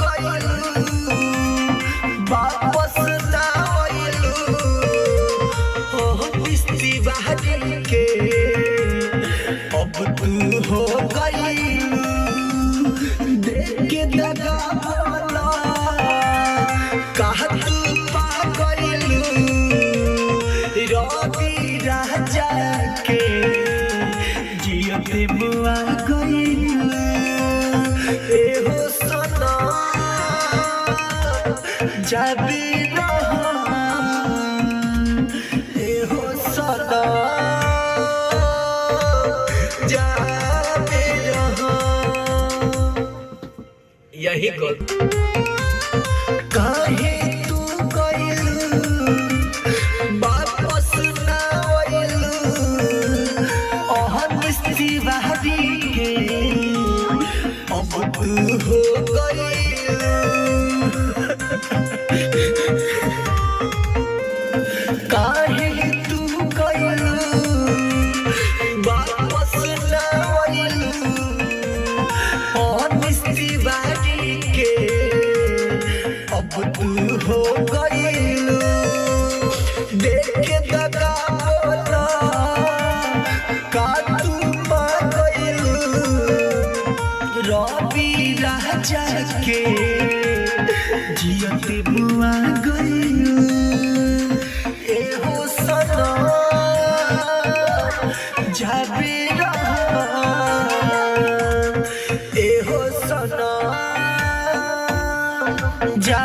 गइलू वापस ना आइलू हो किस्ती बहारी के अब तू हो गइलू देख के दगा बोला कहा तू पा गइलू रवि राजा के जियते बुआ गइलू एहो सना जाबी एहो सना जाबी यही गल काहे तू गइलू वापस ना आइलू किस्ती बहारी के अब तू हो गइलू काहे तू गइलू वापस ना आइलू किस्ती बहारी के अब तू हो गइलू देख के दगा बोला का तू पा गइलू रवि राजा के जियते बुआ गइलू एहो सना जाबे एहो सना जा